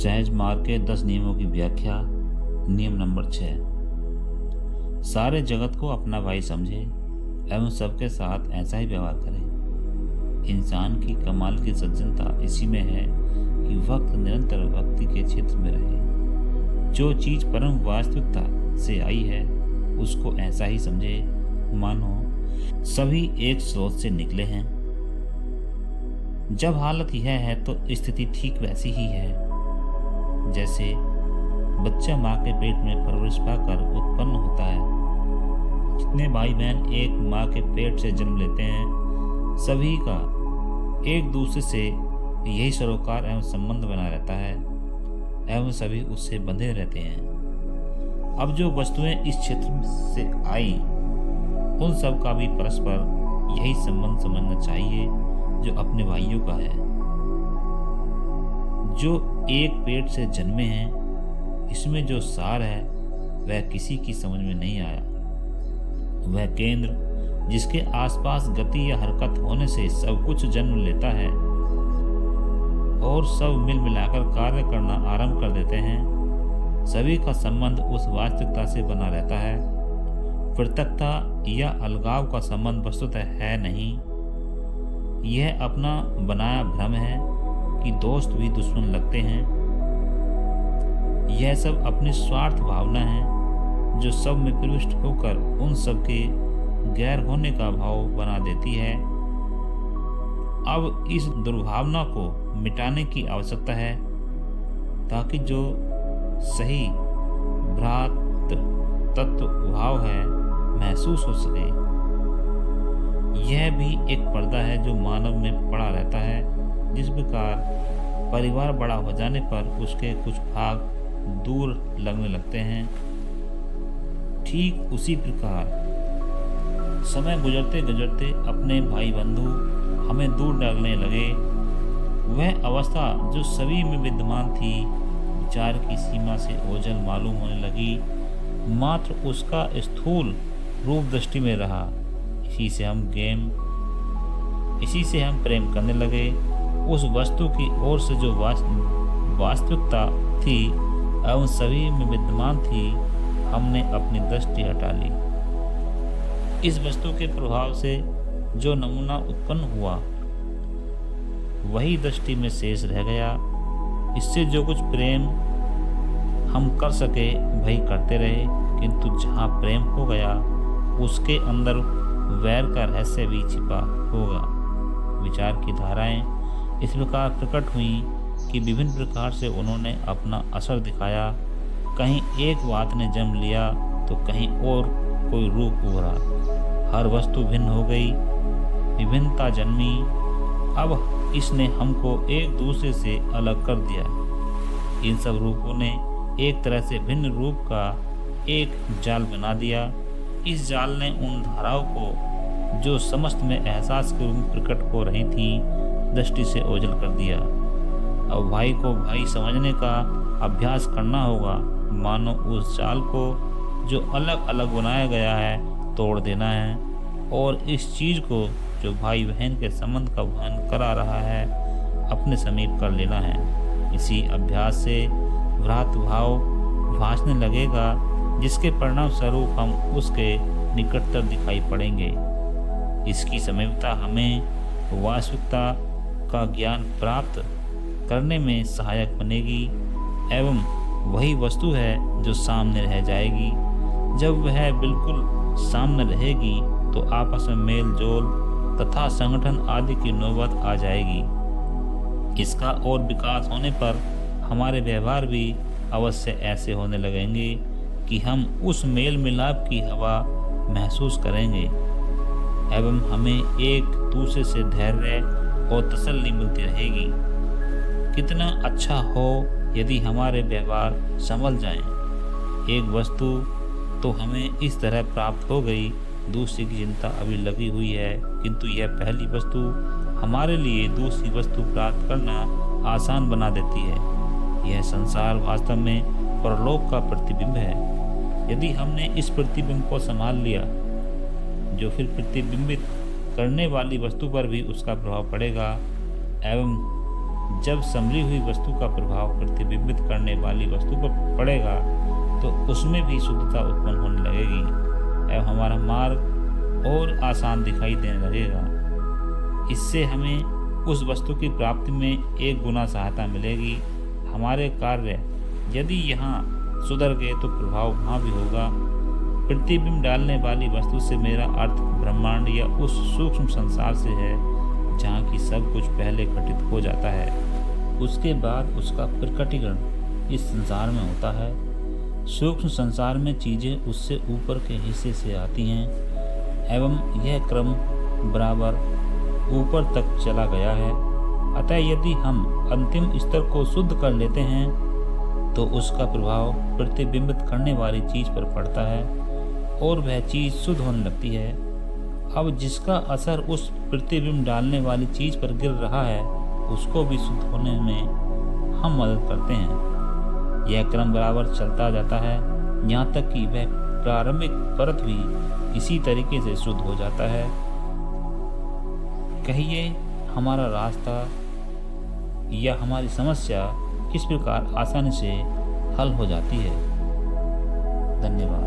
सहज मार्ग के 10 नियमों की व्याख्या। नियम नंबर 6। सारे जगत को अपना भाई समझे एवं सबके साथ ऐसा ही व्यवहार करे। इंसान की कमाल की सज्जनता इसी में है कि वक्त निरंतर भक्ति के क्षेत्र में रहे। जो चीज परम वास्तविकता से आई है उसको ऐसा ही समझे मानो सभी एक स्रोत से निकले हैं। जब हालत यह है तो स्थिति ठीक वैसी ही है जैसे बच्चा माँ के पेट में परवरिश पाकर उत्पन्न होता है। जितने भाई बहन एक माँ के पेट से जन्म लेते हैं सभी का एक दूसरे से यही सरोकार एवं संबंध बना रहता है एवं सभी उससे बंधे रहते हैं। अब जो वस्तुएं इस क्षेत्र से आई उन सब का भी परस्पर यही संबंध समझना चाहिए जो अपने भाइयों का है। जो एक पेट से जन्मे हैं इसमें जो सार है वह किसी की समझ में नहीं आया। वह केंद्र जिसके आसपास गति या हरकत होने से सब कुछ जन्म लेता है और सब मिल मिलाकर कार्य करना आरंभ कर देते हैं, सभी का संबंध उस वास्तविकता से बना रहता है। पृथकता या अलगाव का संबंध वस्तुतः है नहीं। यह अपना बनाया भ्रम है कि दोस्त भी दुश्मन लगते हैं। यह सब अपनी स्वार्थ भावना है जो सब में प्रविष्ट होकर उन सब के गैर होने का भाव बना देती है। अब इस दुर्भावना को मिटाने की आवश्यकता है ताकि जो सही भ्रात तत्व भाव है महसूस हो सके। यह भी एक पर्दा है जो मानव में पड़ा रहता है। जिस प्रकार परिवार बड़ा हो जाने पर उसके कुछ भाग दूर लगने लगते हैं, ठीक उसी प्रकार समय गुजरते गुजरते अपने भाई बंधु हमें दूर लगने लगे। वह अवस्था जो सभी में विद्यमान थी विचार की सीमा से ओझल मालूम होने लगी, मात्र उसका स्थूल रूप दृष्टि में रहा। इसी से हम प्रेम करने लगे। उस वस्तु की ओर से जो वास्तविकता थी एवं सभी में विद्यमान थी, हमने अपनी दृष्टि हटा ली। इस वस्तु के प्रभाव से जो नमूना उत्पन्न हुआ वही दृष्टि में शेष रह गया। इससे जो कुछ प्रेम हम कर सके वही करते रहे, किंतु जहाँ प्रेम हो गया उसके अंदर वैर का रहस्य भी छिपा होगा। विचार की धाराएं इस प्रकार प्रकट हुई कि विभिन्न प्रकार से उन्होंने अपना असर दिखाया। कहीं एक बात ने जन्म लिया तो कहीं और कोई रूप उभरा। हर वस्तु भिन्न हो गई, विभिन्नता जन्मी। अब इसने हमको एक दूसरे से अलग कर दिया। इन सब रूपों ने एक तरह से भिन्न रूप का एक जाल बना दिया। इस जाल ने उन धाराओं को जो समस्त में एहसास के रूप में प्रकट हो रही थीं दृष्टि से ओझल कर दिया। अब भाई को भाई समझने का अभ्यास करना होगा, मानो उस जाल को जो अलग अलग बनाया गया है तोड़ देना है और इस चीज को जो भाई बहन के संबंध का वहन करा रहा है अपने समीप कर लेना है। इसी अभ्यास से भ्रात भाव भासने लगेगा जिसके परिणाम स्वरूप हम उसके निकटतर दिखाई पड़ेंगे। इसकी समीपता हमें वास्तविकता का ज्ञान प्राप्त करने में सहायक बनेगी एवं वही वस्तु है जो सामने रह जाएगी। जब वह बिल्कुल सामने रहेगी तो आपस में मेल जोल तथा संगठन आदि की नौबत आ जाएगी। इसका और विकास होने पर हमारे व्यवहार भी अवश्य ऐसे होने लगेंगे कि हम उस मेल मिलाप की हवा महसूस करेंगे एवं हमें एक दूसरे से धैर्य और तसल्ली मिलती रहेगी। कितना अच्छा हो यदि हमारे व्यवहार संभल जाएं। एक वस्तु तो हमें इस तरह प्राप्त हो गई, दूसरी की चिंता अभी लगी हुई है, किंतु यह पहली वस्तु हमारे लिए दूसरी वस्तु प्राप्त करना आसान बना देती है। यह संसार वास्तव में परलोक का प्रतिबिंब है। यदि हमने इस प्रतिबिंब को संभाल लिया जो फिर प्रतिबिंबित करने वाली वस्तु पर भी उसका प्रभाव पड़ेगा एवं जब संभली हुई वस्तु का प्रभाव प्रतिबिंबित करने वाली वस्तु पर पड़ेगा तो उसमें भी शुद्धता उत्पन्न होने लगेगी एवं हमारा मार्ग और आसान दिखाई देने लगेगा। इससे हमें उस वस्तु की प्राप्ति में 1 गुना सहायता मिलेगी। हमारे कार्य यदि यहाँ सुधर गए तो प्रभाव वहाँ भी होगा। प्रतिबिंब डालने वाली वस्तु से मेरा अर्थ ब्रह्मांड या उस सूक्ष्म संसार से है जहाँ की सब कुछ पहले घटित हो जाता है, उसके बाद उसका प्रकटीकरण इस संसार में होता है। सूक्ष्म संसार में चीज़ें उससे ऊपर के हिस्से से आती हैं एवं यह क्रम बराबर ऊपर तक चला गया है। अतः यदि हम अंतिम स्तर को शुद्ध कर लेते हैं तो उसका प्रभाव प्रतिबिंबित करने वाली चीज़ पर पड़ता है और वह चीज़ शुद्ध होने लगती है। अब जिसका असर उस प्रतिबिंब डालने वाली चीज़ पर गिर रहा है उसको भी शुद्ध होने में हम मदद करते हैं। यह क्रम बराबर चलता जाता है यहाँ तक कि वह प्रारंभिक परत भी इसी तरीके से शुद्ध हो जाता है। कहिए हमारा रास्ता या हमारी समस्या किस प्रकार आसानी से हल हो जाती है। धन्यवाद।